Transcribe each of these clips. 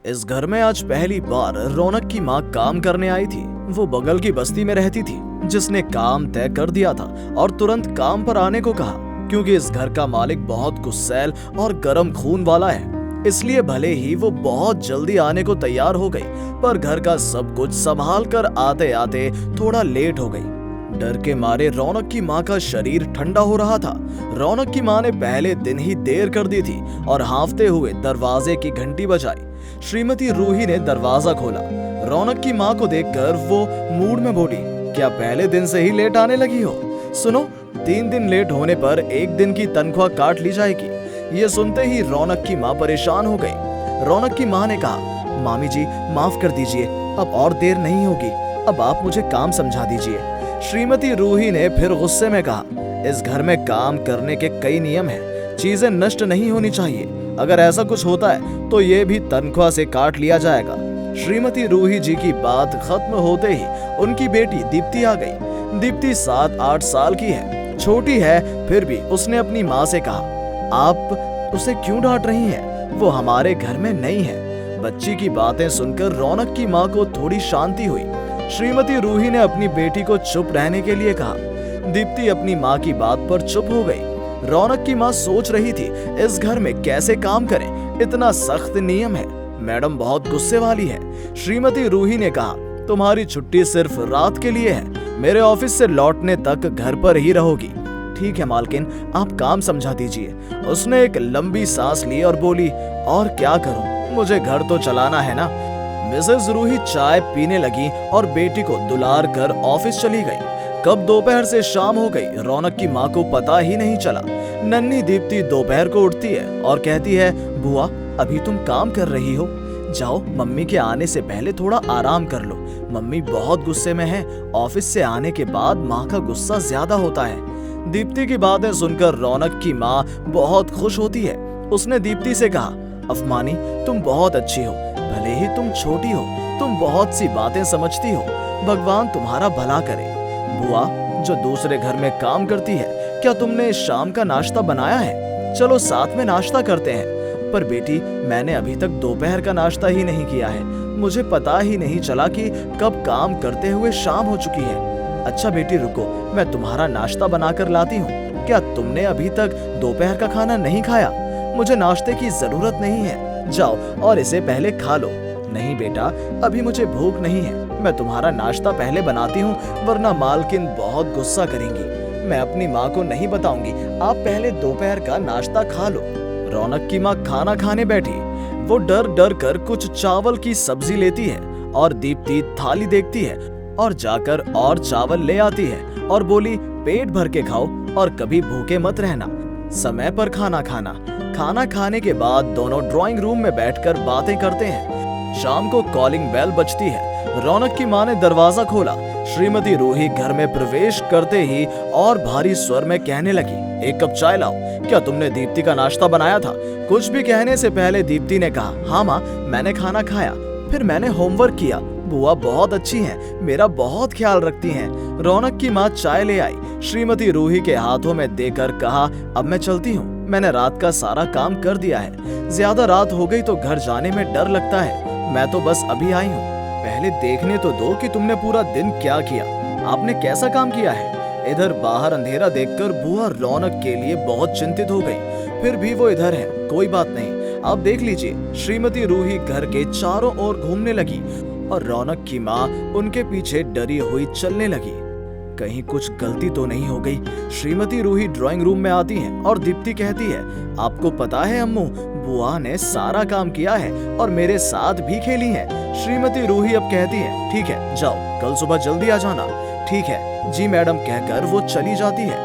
इस घर में आज पहली बार रौनक की माँ काम करने आई थी। वो बगल की बस्ती में रहती थी, जिसने काम तय कर दिया था और तुरंत काम पर आने को कहा, क्योंकि इस घर का मालिक बहुत गुस्सैल और गर्म खून वाला है। इसलिए भले ही वो बहुत जल्दी आने को तैयार हो गई, पर घर का सब कुछ संभाल कर आते आते थोड़ा लेट हो गई। डर के मारे रौनक की माँ का शरीर ठंडा हो रहा था। रौनक की माँ ने पहले दिन ही देर कर दी थी और हांफते हुए दरवाजे की घंटी बजाई। श्रीमती रूही ने दरवाजा खोला। रौनक की माँ को देखकर वो मूड में बोली, क्या पहले दिन से ही लेट आने लगी हो? सुनो, 3 दिन लेट होने पर 1 दिन की तनख्वाह काट ली जाएगी। ये सुनते ही रौनक की माँ परेशान हो गई। रौनक की माँ ने कहा, मामी जी माफ कर दीजिए, अब और देर नहीं होगी, अब आप मुझे काम समझा दीजिए। श्रीमती रूही ने फिर गुस्से में कहा, इस घर में काम करने के कई नियम हैं, चीजें नष्ट नहीं होनी चाहिए। अगर ऐसा कुछ होता है तो ये भी तनख्वाह से काट लिया जाएगा। श्रीमती रूही जी की बात खत्म होते ही उनकी बेटी दीप्ति आ गई। दीप्ति 7-8 साल की है, छोटी है, फिर भी उसने अपनी माँ से कहा, आप उसे क्यों डांट रही हैं? वो हमारे घर में नई है। बच्ची की बातें सुनकर रौनक की माँ को थोड़ी शांति हुई। श्रीमती रूही ने अपनी बेटी को चुप रहने के लिए कहा। दीप्ति अपनी माँ की बात पर चुप हो गई। रौनक की माँ सोच रही थी, इस घर में कैसे काम करें, इतना सख्त नियम है। मैडम बहुत गुस्से वाली है। श्रीमती रूही ने कहा, तुम्हारी छुट्टी सिर्फ रात के लिए है, मेरे ऑफिस से लौटने तक घर पर ही रहोगी। ठीक है मालकिन, आप काम समझा दीजिए। उसने एक लंबी सांस ली और बोली, और क्या करूं, मुझे घर तो चलाना है ना। मिसेस रूही चाय पीने लगी और बेटी को दुलार कर ऑफिस चली गई। कब दोपहर से शाम हो गई, रौनक की माँ को पता ही नहीं चला। नन्ही दीप्ति दोपहर को उठती है और कहती है, बुआ अभी तुम काम कर रही हो, जाओ मम्मी के आने से पहले थोड़ा आराम कर लो। मम्मी बहुत गुस्से में है, ऑफिस से आने के बाद माँ का गुस्सा ज्यादा होता है। दीप्ति की बातें सुनकर रौनक की माँ बहुत खुश होती है। उसने दीप्ति से कहा, अफमानी तुम बहुत अच्छी हो, भले ही तुम छोटी हो, तुम बहुत सी बातें समझती हो, भगवान तुम्हारा भला करे। बुआ जो दूसरे घर में काम करती है, क्या तुमने शाम का नाश्ता बनाया है? चलो साथ में नाश्ता करते हैं। पर बेटी मैंने अभी तक दोपहर का नाश्ता ही नहीं किया है, मुझे पता ही नहीं चला कि कब काम करते हुए शाम हो चुकी है। अच्छा बेटी रुको, मैं तुम्हारा नाश्ता बनाकर लाती हूँ। क्या तुमने अभी तक दोपहर का खाना नहीं खाया? मुझे नाश्ते की जरूरत नहीं है, जाओ और इसे पहले खा लो। नहीं बेटा, अभी मुझे भूख नहीं है, मैं तुम्हारा नाश्ता पहले बनाती हूँ, वरना मालकिन बहुत गुस्सा करेंगी। मैं अपनी माँ को नहीं बताऊंगी, आप पहले दोपहर का नाश्ता खा लो। रौनक की माँ खाना खाने बैठी। वो डर डर कर कुछ चावल की सब्जी लेती है और दीप्ति थाली देखती है और जाकर और चावल ले आती है और बोली, पेट भर के खाओ और कभी भूखे मत रहना, समय पर खाना खाना। खाना खाने के बाद दोनों ड्राइंग रूम में बैठकर बातें करते हैं। शाम को कॉलिंग बेल बजती है। रौनक की माँ ने दरवाजा खोला। श्रीमती रूही घर में प्रवेश करते ही और भारी स्वर में कहने लगी, एक कप चाय लाओ। क्या तुमने दीप्ति का नाश्ता बनाया था? कुछ भी कहने से पहले दीप्ति ने कहा, हाँ माँ, मैंने खाना खाया, फिर मैंने होमवर्क किया। बुआ बहुत अच्छी हैं, मेरा बहुत ख्याल रखती हैं। रौनक की माँ चाय ले आई। श्रीमती रूही के हाथों में देकर कहा, अब मैं चलती हूँ, मैंने रात का सारा काम कर दिया है। ज्यादा रात हो गई तो घर जाने में डर लगता है, मैं तो बस अभी आई हूँ। पहले देखने तो दो कि तुमने पूरा दिन क्या किया, आपने कैसा काम किया है। इधर बाहर अंधेरा देखकर बुआ रौनक के लिए बहुत चिंतित हो गई। फिर भी वो इधर है, कोई बात नहीं, आप देख लीजिए। श्रीमती रूही घर के चारों ओर घूमने लगी और रौनक की माँ उनके पीछे डरी हुई चलने लगी। कहीं कुछ गलती तो नहीं हो गई। श्रीमती रूही ड्राइंग रूम में आती हैं और दीप्ति कहती है, आपको पता है अम्मू, बुआ ने सारा काम किया है और मेरे साथ भी खेली है। श्रीमती रूही अब कहती है, ठीक है जाओ, कल सुबह जल्दी आ जाना। ठीक है जी मैडम कहकर वो चली जाती है।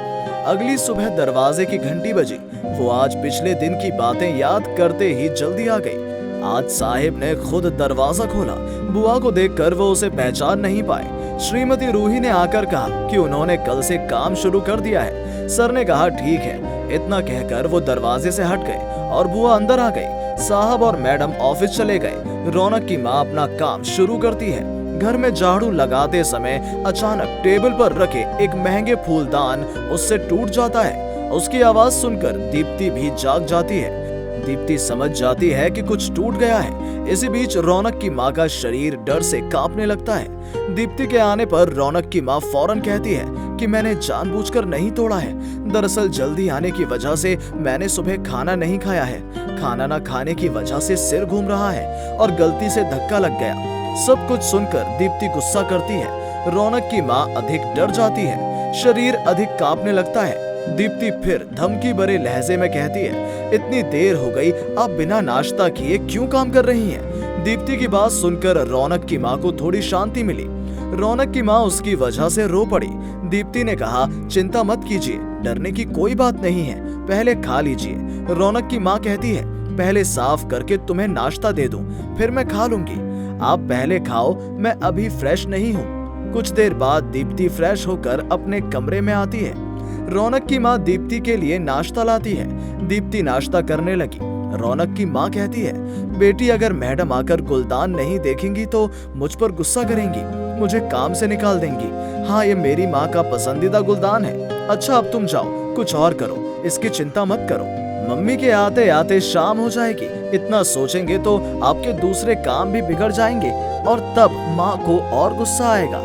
अगली सुबह दरवाजे की घंटी बजी। वो आज पिछले दिन की बातें याद करते ही जल्दी आ गई। आज साहिब ने खुद दरवाजा खोला। बुआ को देखकर वो उसे पहचान नहीं पाए। श्रीमती रूही ने आकर कहा कि उन्होंने कल से काम शुरू कर दिया है। सर ने कहा, ठीक है। इतना कहकर वो दरवाजे से हट गए और बुआ अंदर आ गई। साहब और मैडम ऑफिस चले गए। रौनक की माँ अपना काम शुरू करती है। घर में झाड़ू लगाते समय अचानक टेबल पर रखे एक महंगे फूलदान उससे टूट जाता है। उसकी आवाज सुनकर दीप्ति भी जाग जाती है। दीप्ति समझ जाती है कि कुछ टूट गया है। इसी बीच रौनक की माँ का शरीर डर से कांपने लगता है। दीप्ति के आने पर रौनक की माँ फौरन कहती है कि मैंने जानबूझकर नहीं तोड़ा है। दरअसल जल्दी आने की वजह से मैंने सुबह खाना नहीं खाया है। खाना न खाने की वजह से सिर घूम रहा है और गलती से धक्का लग गया। सब कुछ सुनकर दीप्ति गुस्सा करती है। रौनक की माँ अधिक डर जाती है, शरीर अधिक कांपने लगता है। दीप्ति फिर धमकी भरे लहजे में कहती है, इतनी देर हो गई, आप बिना नाश्ता किए क्यों काम कर रही हैं? दीप्ति की बात सुनकर रौनक की माँ को थोड़ी शांति मिली। रौनक की माँ उसकी वजह से रो पड़ी। दीप्ति ने कहा, चिंता मत कीजिए, डरने की कोई बात नहीं है, पहले खा लीजिए। रौनक की माँ कहती है, पहले साफ करके तुम्हें नाश्ता दे दूं, फिर मैं खा लूंगी। आप पहले खाओ, मैं अभी फ्रेश नहीं हूँ। कुछ देर बाद दीप्ति फ्रेश होकर अपने कमरे में आती है। रौनक की माँ दीप्ति के लिए नाश्ता लाती है। दीप्ति नाश्ता करने लगी। रौनक की माँ कहती है, बेटी अगर मैडम आकर गुलदान नहीं देखेंगी तो मुझ पर गुस्सा करेंगी, मुझे काम से निकाल देंगी। हाँ, ये मेरी माँ का पसंदीदा गुलदान है। अच्छा अब तुम जाओ, कुछ और करो, इसकी चिंता मत करो। मम्मी के आते आते शाम हो जाएगी। इतना सोचेंगे तो आपके दूसरे काम भी बिगड़ जाएंगे और तब माँ को और गुस्सा आएगा।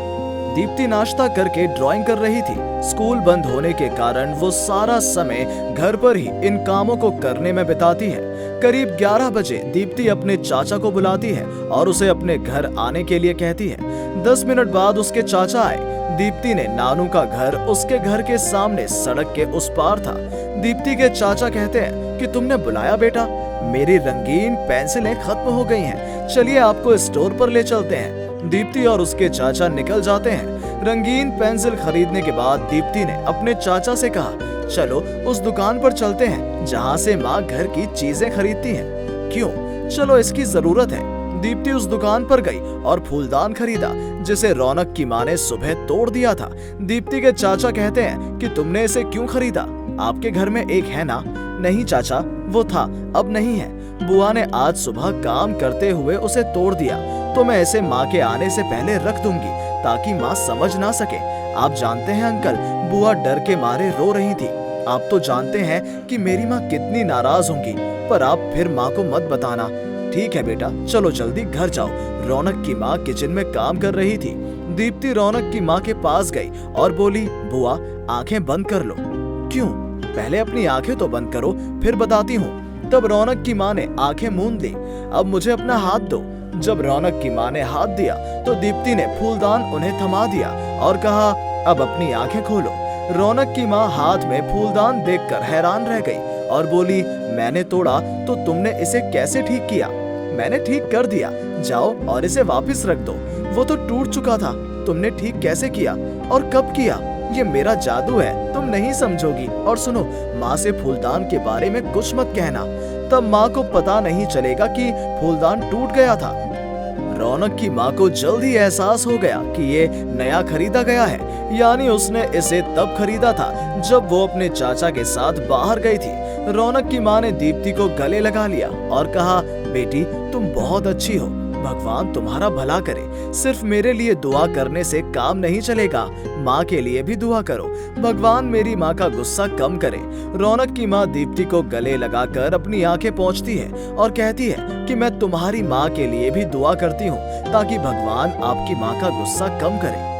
दीप्ति नाश्ता करके ड्राइंग कर रही थी। स्कूल बंद होने के कारण वो सारा समय घर पर ही इन कामों को करने में बिताती है। करीब 11 बजे दीप्ति अपने चाचा को बुलाती है और उसे अपने घर आने के लिए कहती है। 10 मिनट बाद उसके चाचा आए। दीप्ति ने नानू का घर उसके घर के सामने सड़क के उस पार था। दीप्ति के चाचा कहते हैं कि तुमने बुलाया बेटा, मेरी रंगीन पेंसिलें खत्म हो गई हैं, चलिए आपको स्टोर पर ले चलते हैं। दीप्ति और उसके चाचा निकल जाते हैं। रंगीन पेंसिल खरीदने के बाद दीप्ति ने अपने चाचा से कहा, चलो उस दुकान पर चलते हैं जहाँ से माँ घर की चीजें खरीदती हैं। क्यों? चलो, इसकी जरूरत है। दीप्ति उस दुकान पर गई और फूलदान खरीदा जिसे रौनक की माँ ने सुबह तोड़ दिया था। दीप्ति के चाचा कहते हैं कि तुमने इसे क्यों खरीदा? आपके घर में एक है ना? नहीं चाचा, वो था, अब नहीं है। बुआ ने आज सुबह काम करते हुए उसे तोड़ दिया, तो मैं इसे माँ के आने से पहले रख दूंगी ताकि माँ समझ ना सके। आप जानते हैं अंकल, बुआ डर के मारे रो रही थी। आप तो जानते हैं कि मेरी माँ कितनी नाराज होंगी, पर आप फिर माँ को मत बताना। ठीक है बेटा, चलो जल्दी घर जाओ। रौनक की माँ किचन में काम कर रही थी। दीप्ति रौनक की माँ के पास गई और बोली, बुआ आंखें बंद कर लो। क्यों? पहले अपनी आंखें तो बंद करो, फिर बताती हूँ। तब रौनक की माँ ने आंखें मूंद ली। अब मुझे अपना हाथ दो। जब रौनक की माँ ने हाथ दिया तो दीप्ति ने फूलदान उन्हें थमा दिया और कहा, अब अपनी आंखें खोलो। रौनक की माँ हाथ में फूलदान देखकर हैरान रह गई और बोली, मैंने तोड़ा तो तुमने इसे कैसे ठीक किया? मैंने ठीक कर दिया, जाओ और इसे वापस रख दो। वो तो टूट चुका था, तुमने ठीक कैसे किया और कब किया? ये मेरा जादू है, तुम नहीं समझोगी। और सुनो, माँ से फूलदान के बारे में कुछ मत कहना, तब माँ को पता नहीं चलेगा कि फूलदान टूट गया था। रौनक की माँ को जल्द ही एहसास हो गया कि ये नया खरीदा गया है, यानी उसने इसे तब खरीदा था जब वो अपने चाचा के साथ बाहर गई थी। रौनक की माँ ने दीप्ति को गले लगा लिया और कहा, बेटी तुम बहुत अच्छी हो, भगवान तुम्हारा भला करे। सिर्फ मेरे लिए दुआ करने से काम नहीं चलेगा, माँ के लिए भी दुआ करो, भगवान मेरी माँ का गुस्सा कम करे। रौनक की माँ दीप्ति को गले लगाकर अपनी आंखें पोंछती है और कहती है कि मैं तुम्हारी माँ के लिए भी दुआ करती हूँ ताकि भगवान आपकी माँ का गुस्सा कम करे।